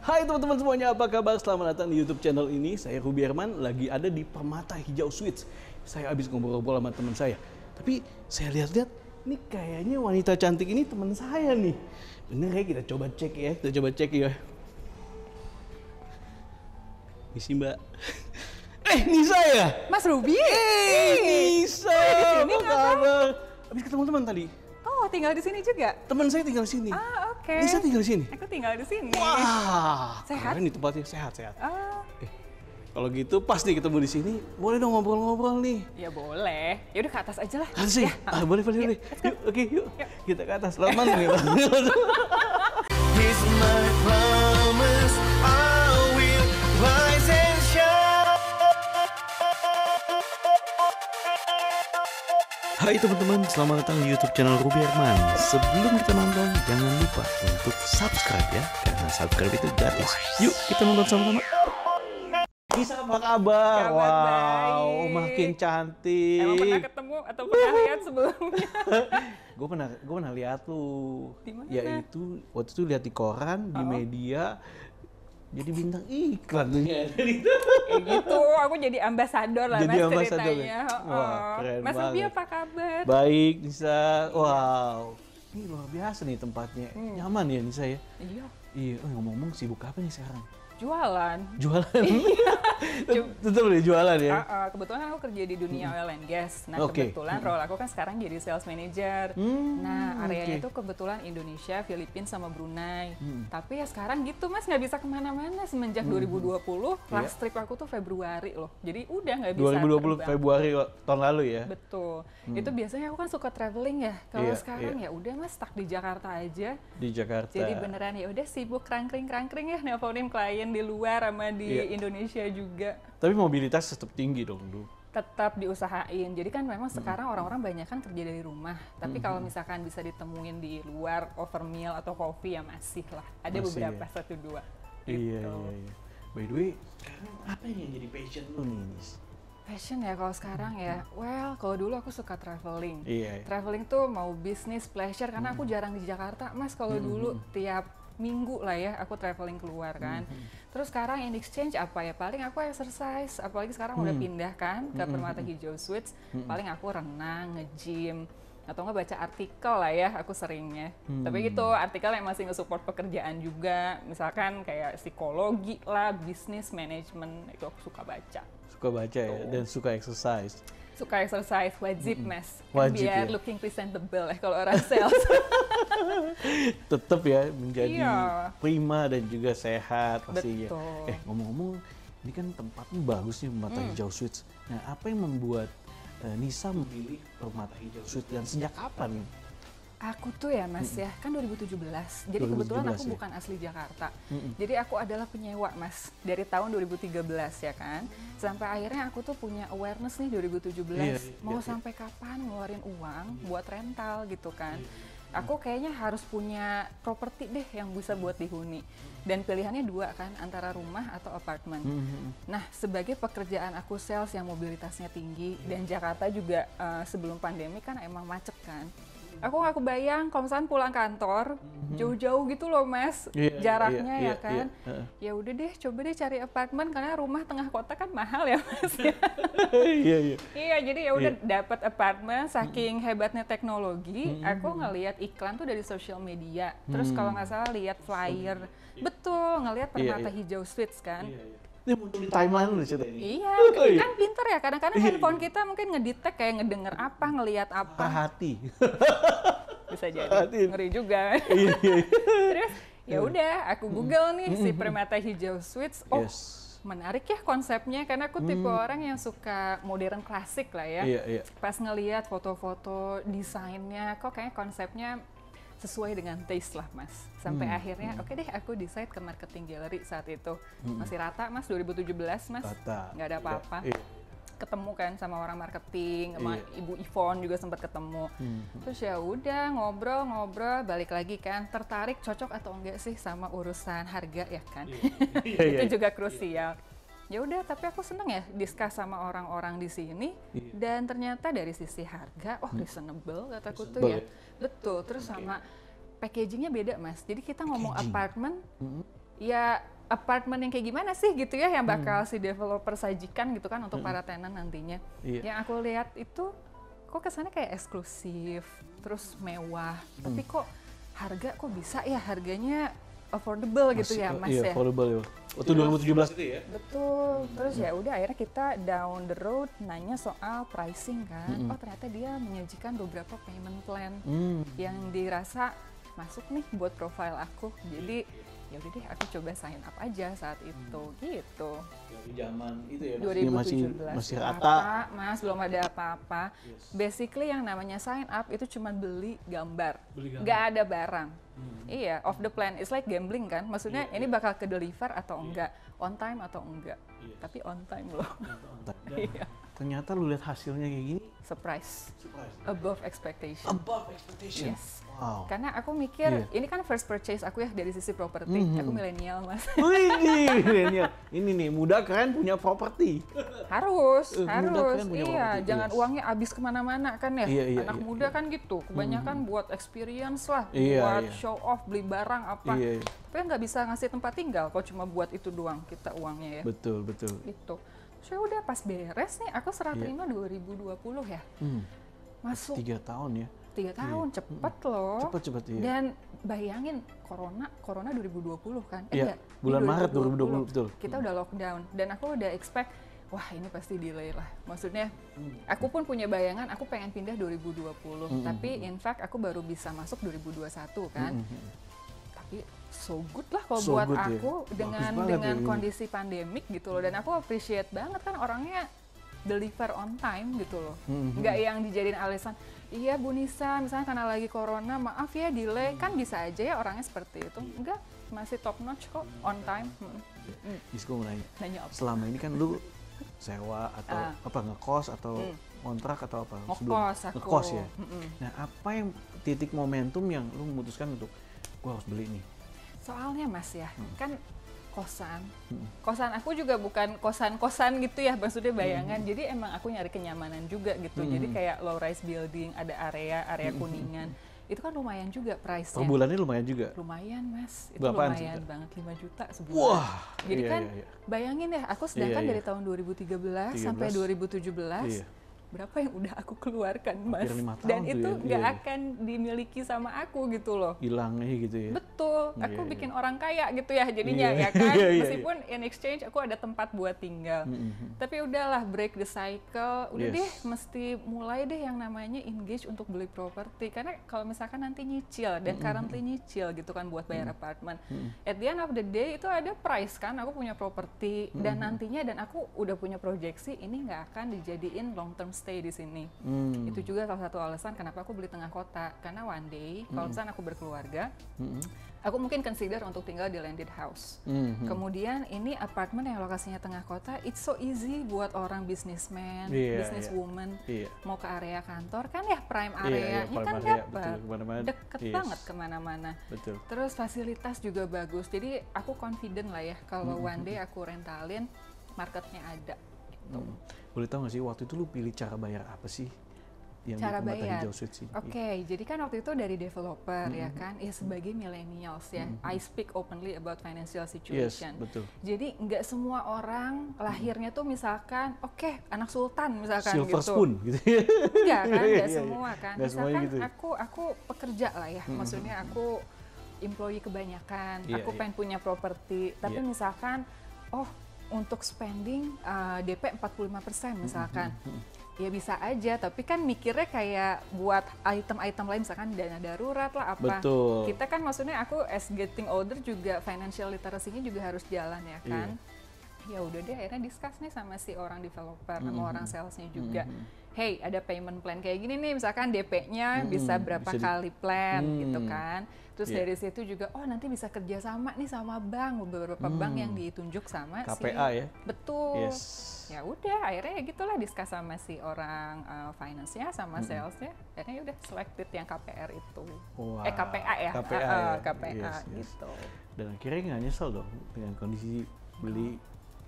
Hai teman-teman semuanya, apa kabar? Selamat datang di YouTube channel ini. Saya Ruby Herman, lagi ada di Permata Hijau Suites. Saya habis ngobrol-ngobrol sama teman saya. Tapi saya lihat-lihat, ini kayaknya wanita cantik ini teman saya nih. Bener ya, kita coba cek ya. Kita coba cek ya. Misi Mbak. Nisa ya? Mas Ruby? Nisa! Apa kabar? Habis ketemu teman tadi. Oh, tinggal di sini juga? Teman saya tinggal di sini. Ah, oke. Nisa tinggal di sini? Aku tinggal di sini. Wah, sehat? keren nih tempatnya, sehat-sehat. Oh. Kalau gitu pas nih ketemu di sini, boleh dong ngobrol-ngobrol nih. Ya boleh. Ya udah ke atas aja lah. Asik. Ya, Boleh. Yuk, oke, yuk. Kita ke atas. Selamat malam nih, Bang. Here's my promise, I will rise and shine. Hai teman-teman, selamat datang di YouTube channel Ruby Herman. Sebelum kita nonton, jangan lupa untuk subscribe ya, karena subscribe itu gratis. Yuk, kita nonton sama-sama. Nisa, apa kabar? Kabar Wow, baik. makin cantik. emang pernah ketemu atau pernah lihat sebelumnya? Gue pernah lihat tuh. Di mana? Yaitu waktu itu lihat di koran, di media. Jadi bintang iklan tuh ya. Kayak gitu, aku jadi ambasador lah Jadi Mas ambasador ya? ceritanya. Wah, keren Mas Ruby banget. apa kabar? Baik, Nisa. Wow. Ini luar biasa nih tempatnya. Nyaman ya Nisa ya? Iya, Iya, ngomong-ngomong sibuk apa nih sekarang? jualan. Jualan? Tetap deh jualan ya? Kebetulan aku kerja di dunia oil and gas. Nah, Oke. kebetulan role aku kan sekarang jadi sales manager. Nah, areanya itu kebetulan Indonesia, Filipina, sama Brunei. Tapi ya sekarang gitu Mas, nggak bisa kemana-mana semenjak 2020. Last trip aku tuh Februari loh. Jadi udah nggak bisa 2020 terbang. Februari tahun lalu ya? Betul. Itu biasanya aku kan suka traveling ya. Kalau Iya, sekarang ya udah Mas, stuck di Jakarta aja. Di Jakarta. Jadi beneran ya udah sibuk krangkring ya nelponin klien di luar sama di Iya. Indonesia juga. Tapi mobilitas tetap tinggi dong, Du. Tetap diusahain. Jadi kan memang sekarang orang-orang banyak kan kerja dari rumah. Tapi kalau misalkan bisa ditemuin di luar over meal atau kopi ya masih lah. Ada Masih beberapa ya? satu dua. Iya. Gitu. By the way, sekarang apa yang jadi passion lu nih, Nis? Fashion ya kalau sekarang ya. Well, kalau dulu aku suka traveling. Iya. Traveling tuh mau bisnis, pleasure karena aku jarang di Jakarta. Mas kalau dulu tiap minggu lah ya aku traveling keluar kan. Terus sekarang in exchange apa ya? Paling aku exercise, apalagi sekarang udah pindah kan ke Permata Hijau Suites. Paling aku renang, nge-gym atau nggak baca artikel lah ya, aku seringnya. Tapi gitu artikel yang masih nge-support pekerjaan juga, misalkan kayak psikologi lah, bisnis, manajemen, itu aku suka baca. Suka baca ya, dan suka exercise. Suka exercise, wajib Mas. Wajib Biar ya. looking presentable ya kalau orang sales. Tetap ya menjadi Iya. prima dan juga sehat pastinya. Betul. Ngomong-ngomong, ini kan tempatnya bagus nih, Permata Hijau Suites. Nah, apa yang membuat Nisa memilih Permata Hijau Suites dan sejak kapan? Aku tuh ya Mas ya, kan 2017. Jadi 2017 kebetulan aku ya? bukan asli Jakarta. Jadi aku adalah penyewa Mas dari tahun 2013 ya kan. Sampai akhirnya aku tuh punya awareness nih 2017. Mau sampai kapan ngeluarin uang buat rental gitu kan. Aku kayaknya harus punya properti deh yang bisa buat dihuni. Dan pilihannya dua kan, antara rumah atau apartemen. Nah, sebagai pekerjaan aku sales yang mobilitasnya tinggi dan Jakarta juga sebelum pandemi kan emang macet kan. Aku nggak kebayang kalau misalnya pulang kantor jauh-jauh gitu loh Mas, jaraknya ya kan. Ya udah deh, coba deh cari apartemen karena rumah tengah kota kan mahal ya Mas. Iya. Iya, jadi ya udah dapat apartemen. Saking hebatnya teknologi, aku ngelihat iklan tuh dari sosial media. Terus kalau nggak salah lihat flyer, betul ngelihat Permata Hijau Suites kan. Ini muncul di timeline lu cerita ini. Iya, kan pinter ya. Kadang-kadang handphone kita mungkin ngedetect kayak ngedenger apa, ngelihat apa. Hati. Bisa jadi. Perhatiin. Ngeri juga. Iya. Terus ya udah, aku Google nih si Permata Hijau Suites. Oh, Yes. menarik ya konsepnya karena aku tipe orang yang suka modern klasik lah ya. Iya. Pas ngelihat foto-foto desainnya, kok kayaknya konsepnya sesuai dengan taste lah Mas. Sampai akhirnya oke deh aku decide ke marketing gallery saat itu. Masih rata Mas 2017 Mas. Rata. Nggak ada apa-apa. Iya. Ketemu kan sama orang marketing, sama Iya. Ibu Yvonne juga sempat ketemu. Terus ya udah ngobrol-ngobrol, balik lagi kan tertarik cocok atau enggak sih sama urusan harga ya kan. Iya. Itu juga krusial. Ya udah, tapi aku seneng ya discuss sama orang-orang di sini. Dan ternyata dari sisi harga, reasonable kataku tuh ya. Reasonable ya? Betul, terus sama packagingnya beda Mas. Jadi kita ngomong Packaging. apartemen, ya apartemen yang kayak gimana sih gitu ya yang bakal si developer sajikan gitu kan untuk para tenant nantinya. Iya. Yang aku lihat itu kok kesannya kayak eksklusif, terus mewah, tapi kok harga kok bisa ya harganya affordable gitu ya Mas Iya, ya. affordable ya. Waktu 2017 itu ya. Betul. Terus ya udah akhirnya kita down the road nanya soal pricing kan. Oh ternyata dia menyajikan beberapa payment plan yang dirasa masuk nih buat profile aku. Jadi ya udah deh aku coba sign up aja saat itu gitu. Dari zaman itu ya. 2017 masih rata. Mas, belum ada apa-apa. Basically yang namanya sign up itu cuma beli gambar. Nggak ada barang. Iya, off the plan. It's like gambling kan. Maksudnya ini bakal ke deliver atau enggak, on time atau enggak. Tapi on time loh. Iya. Ternyata lu lihat hasilnya kayak gini. Surprise. Above expectation. Above expectation. Yes. Wow. Karena aku mikir, Iya. ini kan first purchase aku ya dari sisi properti. Aku milenial Mas. Wih, milenial. Ini nih, muda keren punya properti. Harus. Muda kan punya Iya, properti, jangan yes. uangnya habis kemana-mana kan ya. Iya, Anak iya. muda kan gitu, kebanyakan buat experience lah, Iya, buat iya. show off, beli barang apa. Iya, iya. Tapi nggak bisa ngasih tempat tinggal kalau cuma buat itu doang kita uangnya ya. Betul, betul. Gitu. Terus ya udah pas beres nih, aku serah terima 2020 ya. Masuk 3 tahun ya. 3 tahun, cepet loh. Cepet-cepet iya. Dan bayangin corona 2020 kan? Iya, Enggak, di bulan Maret 2020, betul. Kita udah lockdown dan aku udah expect wah ini pasti delay lah. Maksudnya aku pun punya bayangan aku pengen pindah 2020, tapi in fact aku baru bisa masuk 2021 kan. Tapi so good lah kalau So buat good ya. aku Bagus dengan banget ya ini. kondisi pandemik gitu loh, dan aku appreciate banget kan orangnya deliver on time gitu loh. Nggak yang dijadiin alasan, iya Bu Nisa misalnya karena lagi corona maaf ya delay, kan bisa aja ya orangnya seperti itu. Enggak, masih top notch kok, on time. Disko mau nanya, Nanya apa? selama ini kan lu sewa atau apa ngekos atau kontrak atau apa? Ngekos aku. Ngekos ya. Nah, apa yang titik momentum yang lu memutuskan untuk gua harus beli nih? Soalnya Mas ya, kan kosan. Kosan aku juga bukan kosan-kosan gitu ya, maksudnya bayangan. Jadi emang aku nyari kenyamanan juga gitu. Jadi kayak low rise building, ada area kuningan. Itu kan lumayan juga price-nya. Per bulannya lumayan juga. Lumayan Mas, itu Berapaan lumayan sejuta? banget, 5 juta sebulan. Wah, Jadi iya, kan iya, iya. bayangin ya, aku sedangkan Iya, iya. dari tahun 2013 sampai 2017, Iya. berapa yang udah aku keluarkan Mas? Hampir 5 tahun Dan tuh itu ya, nggak iya. akan dimiliki sama aku gitu loh. Hilangnya gitu ya. Betul, Iya, aku iya. bikin orang kaya gitu ya jadinya Iya, ya kan. iya, iya, Meskipun in exchange aku ada tempat buat tinggal. Tapi udahlah break the cycle, udah Yes. deh mesti mulai deh yang namanya engage untuk beli properti. Karena kalau misalkan nanti nyicil dan currently nyicil gitu kan buat bayar apartemen. At the end of the day itu ada price kan, aku punya properti dan nantinya dan aku udah punya proyeksi ini nggak akan dijadiin long term stay di sini. Itu juga salah satu alasan kenapa aku beli tengah kota, karena one day kalau misalnya aku berkeluarga, aku mungkin consider untuk tinggal di landed house. Kemudian ini apartemen yang lokasinya tengah kota, it's so easy buat orang businessman, Iya, businesswoman Iya. mau ke area kantor kan ya prime Iya, areanya prime kan area, dapat, betul, kemana-mana. deket Yes. banget kemana-mana. Betul. Terus fasilitas juga bagus, jadi aku confident lah ya kalau one day aku rentalin, marketnya ada. Gitu. Boleh tahu nggak sih waktu itu lu pilih cara bayar apa sih yang Cara di Permata bayar. Hijau Suites ini? Oke, jadi kan waktu itu dari developer ya kan, ya sebagai millennials ya, I speak openly about financial Yes, situation. betul. Jadi nggak semua orang lahirnya tuh misalkan, oke anak sultan misalkan Silver gitu. spoon gitu ya. Enggak kan, Iya, nggak iya. semua kan. Nggak semuanya Misalkan gitu ya. aku pekerja lah ya, maksudnya aku employee kebanyakan, Iya, aku iya. pengen punya properti, tapi Iya. misalkan, oh untuk spending DP 45% misalkan, ya bisa aja, tapi kan mikirnya kayak buat item-item lain, misalkan dana darurat lah apa. Betul. Kita kan maksudnya aku as getting older juga financial literacy-nya juga harus jalan ya kan. Ya udah deh akhirnya discuss nih sama si orang developer, sama orang salesnya juga. Hey, ada payment plan kayak gini nih, misalkan DP-nya bisa berapa bisa kali plan gitu kan. Terus Iya. dari situ juga, oh nanti bisa kerjasama nih sama bank, beberapa bank yang ditunjuk sama KPA ya? Betul. Yes. Ya udah, akhirnya ya gitulah discuss sama si orang finance-nya sama salesnya. Akhirnya ya udah selected yang KPR itu. Wah, KPA ya? KPA ya? KPA Yes, yes. gitu. Dan akhirnya nggak nyesel dong dengan kondisi beli.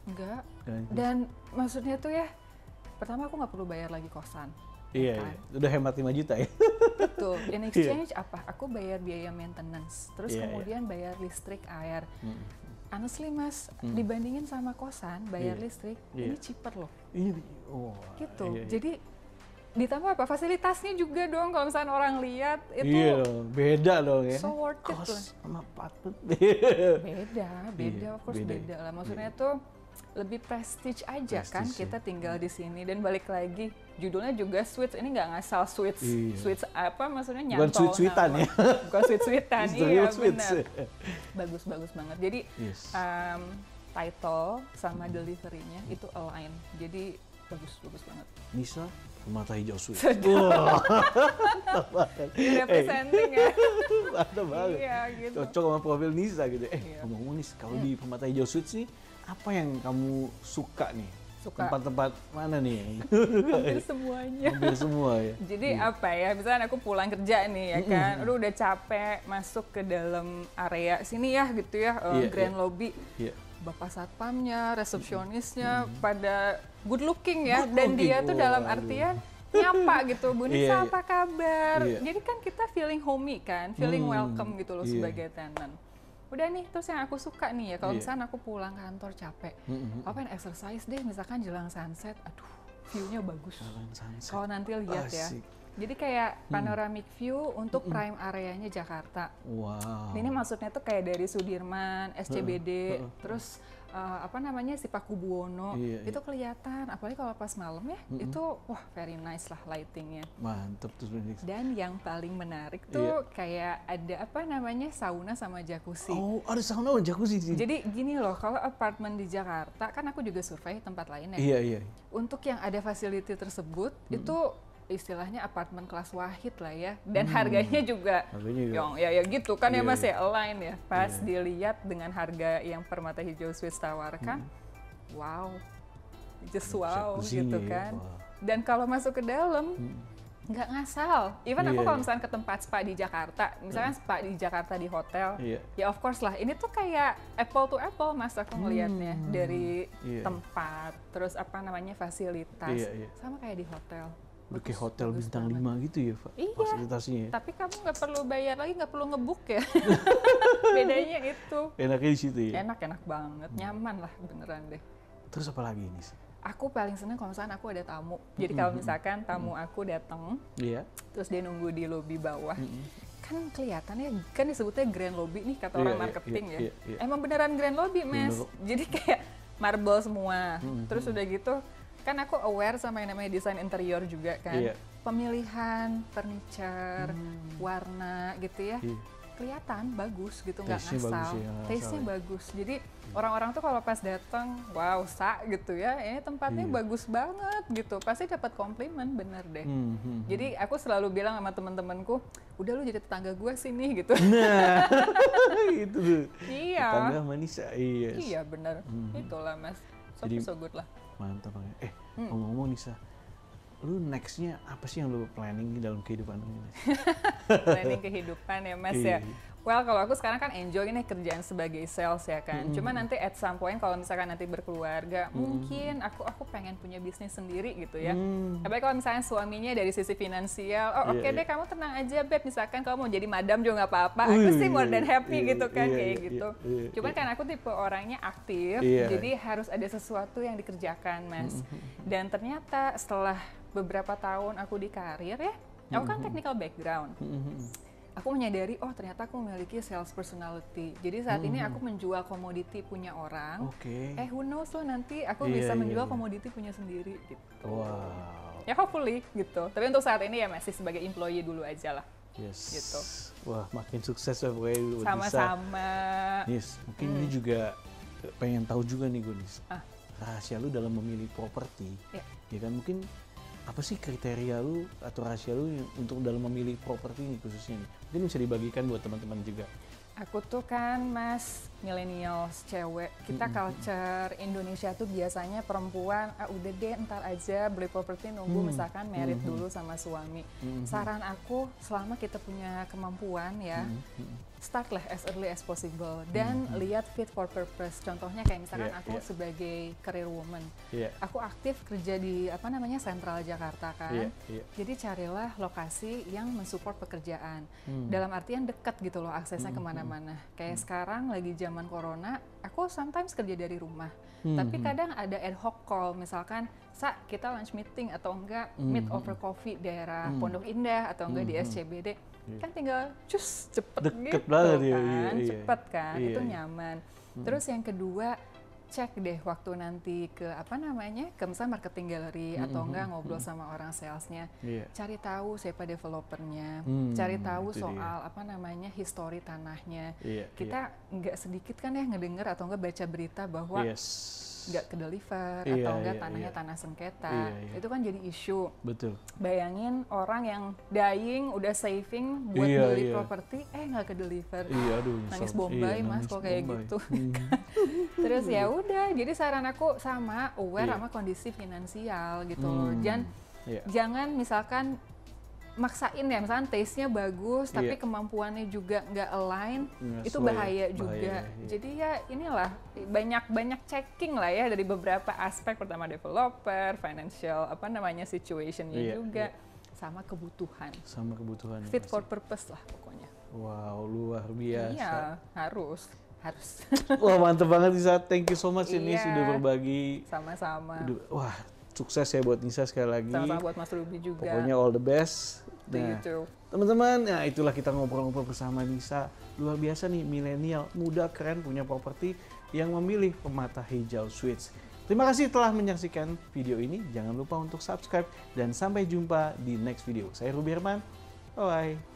Enggak. Dan- Dan maksudnya tuh ya, pertama aku nggak perlu bayar lagi kosan. Iya, kan? iya. Udah hemat 5 juta ya. Betul. In exchange apa? Aku bayar biaya maintenance, terus kemudian bayar listrik, air. Honestly Mas, dibandingin sama kosan, bayar listrik, ini cheaper loh. Gitu. Jadi ditambah apa? Fasilitasnya juga dong kalau misalnya orang lihat itu. Iya, beda dong ya. So worth it lah. Sama apartemen. Beda, of course beda lah. Maksudnya tuh lebih prestige aja kan kita tinggal di sini, dan balik lagi judulnya juga Suites, ini nggak ngasal Suites. Suites apa maksudnya nyantol. Bukan suite-suitan ya. Bukan suite-suitan. Iya benar. Bagus banget. Jadi title sama delivery-nya itu align. Jadi bagus banget. Nisa Permata Hijau Suites. Representing ya. Mantap banget. Iya gitu. Cocok sama profil Nisa gitu. Ngomong-ngomong nih, kalau di Permata Hijau Suites nih, apa yang kamu suka nih? Tempat-tempat mana nih? Hampir semuanya. Hampir semua ya. Jadi apa ya, misalnya aku pulang kerja nih ya kan, udah capek masuk ke dalam area sini ya gitu ya, grand lobby. Bapak satpamnya, resepsionisnya pada good looking ya, dan dia tuh dalam artian nyapa gitu, Bu Nisa apa kabar? Jadi kan kita feeling homey kan, feeling welcome gitu loh sebagai tenant. Udah nih, terus yang aku suka nih ya, kalau misalnya aku pulang kantor capek, aku pengen exercise deh, misalkan jelang sunset, aduh view-nya bagus. Kalau nanti lihat ya. Jadi kayak panoramic view untuk prime areanya Jakarta. Wow. Ini maksudnya tuh kayak dari Sudirman, SCBD, terus apa namanya si Pakubuwono, itu kelihatan. Apalagi kalau pas malam ya, itu wah very nice lah lightingnya. Mantep tuh. Dan yang paling menarik tuh kayak ada apa namanya sauna sama jacuzzi. Oh, ada sauna sama jacuzzi sih. Jadi gini loh, kalau apartemen di Jakarta, kan aku juga survei tempat lain ya. Iya. Untuk yang ada facility tersebut, itu istilahnya apartemen kelas wahid lah ya, dan harganya juga ya gitu kan ya Mas ya, align ya, pas dilihat dengan harga yang Permata Hijau Suites tawarkan, wow, just wow gitu kan. Dan kalau masuk ke dalam nggak ngasal, even aku kalau misalnya ke tempat spa di Jakarta, misalnya spa di Jakarta di hotel, ya of course lah, ini tuh kayak apple to apple Mas, aku ngelihatnya dari tempat, terus apa namanya fasilitas, sama kayak di hotel. Kayak hotel bintang 5 gitu ya, Pak? Iya, fasilitasnya ya? Tapi kamu nggak perlu bayar lagi, nggak perlu nge-book ya. Bedanya itu. Enaknya di situ ya? Enak banget, nyaman lah beneran deh. Terus apa lagi ini sih? Aku paling seneng kalau misalkan aku ada tamu. Jadi kalau misalkan tamu aku datang, terus dia nunggu di lobi bawah, kan kelihatannya, kan disebutnya grand lobby nih kata orang marketing ya. Emang beneran grand lobby Mas. Jadi kayak marble semua. Terus udah gitu, kan aku aware sama yang namanya desain interior juga kan. Pemilihan furniture, warna gitu ya. Kelihatan bagus gitu, nggak ngasal. Taste-nya bagus. Jadi orang-orang tuh kalau pas datang, wow, gitu ya. Ini tempatnya bagus banget gitu. Pasti dapat komplimen, bener deh. Jadi aku selalu bilang sama teman-temanku, udah lu jadi tetangga gue sini gitu. Nah, itu. Iya. Tetangga Manisa, Iya bener. Itulah Mas. So good lah. Mantap banget. Ngomong-ngomong Nisa, lu next-nya apa sih yang lu planning dalam kehidupan lu? Planning kehidupan ya Mas ya. Well, kalau aku sekarang kan enjoy nih kerjaan sebagai sales ya kan. Cuma nanti at some point kalau misalkan nanti berkeluarga, mungkin aku pengen punya bisnis sendiri gitu ya. Tapi kalau misalnya suaminya dari sisi finansial, oke deh kamu tenang aja Beb, misalkan kamu mau jadi madam juga nggak apa-apa. Aku sih more than happy gitu kan kayak gitu. Cuman kan aku tipe orangnya aktif, jadi harus ada sesuatu yang dikerjakan Mas. Dan ternyata setelah beberapa tahun aku di karir ya, aku kan technical background. Aku menyadari, oh ternyata aku memiliki sales personality. Jadi saat ini aku menjual komoditi punya orang. Who knows loh nanti aku bisa menjual komoditi punya sendiri gitu. Wow. Ya hopefully gitu. Tapi untuk saat ini ya masih sebagai employee dulu aja lah. Gitu. Wah makin sukses ya pokoknya. Sama-sama. Yes, mungkin ini juga pengen tahu juga nih gue Nis. Rahasia lu dalam memilih properti. Ya kan mungkin apa sih kriteria lu atau rahasia lu untuk dalam memilih properti ini khususnya nih? Mungkin bisa dibagikan buat teman-teman juga. Aku tuh kan Mas millennials cewek, kita culture Indonesia tuh biasanya perempuan udah deh ntar aja beli properti nunggu misalkan married dulu sama suami. Saran aku selama kita punya kemampuan ya, start lah as early as possible dan lihat fit for purpose. Contohnya kayak misalkan aku sebagai career woman, aku aktif kerja di Sentral Jakarta kan. Jadi carilah lokasi yang mensupport pekerjaan. Dalam artian dekat gitu loh aksesnya kemana-mana. Kayak sekarang lagi zaman corona, aku sometimes kerja dari rumah. Tapi kadang ada ad hoc call, misalkan kita lunch meeting atau enggak meet over coffee daerah Pondok Indah atau enggak di SCBD. Kan tinggal cepet deket gitu banget, kan, cepet kan, itu nyaman. Terus yang kedua, cek deh waktu nanti ke ke misalnya marketing gallery atau enggak ngobrol sama orang salesnya, cari tahu siapa developernya, cari tahu soal history tanahnya. Kita nggak sedikit kan ya ngedenger atau enggak baca berita bahwa nggak ke deliver atau enggak tanahnya tanah sengketa, itu kan jadi isu. Betul. Bayangin orang yang dying udah saving buat beli properti, nggak ke deliver. Nangis Bombay mas kok kayak gitu. Terus ya udah, jadi saran aku sama aware sama kondisi finansial gitu loh. Jangan misalkan maksain ya, misalkan taste-nya bagus tapi kemampuannya juga nggak align, itu bahaya juga. Jadi ya inilah banyak checking lah ya dari beberapa aspek, pertama developer, financial situationnya juga, sama kebutuhan. Fit for purpose lah pokoknya. Wow, luar biasa. Iya, harus. Wah, mantep banget Nisa, thank you so much ini sudah berbagi. Sama-sama. Wah, sukses ya buat Nisa sekali lagi. Sama-sama buat Mas Ruby juga. Pokoknya all the best. Nah, teman-teman, ya itulah kita ngobrol-ngobrol bersama Nisa. Luar biasa nih, milenial, muda, keren, punya properti yang memilih Permata Hijau Suites. Terima kasih telah menyaksikan video ini. Jangan lupa untuk subscribe dan sampai jumpa di next video. Saya Ruby Herman. Bye.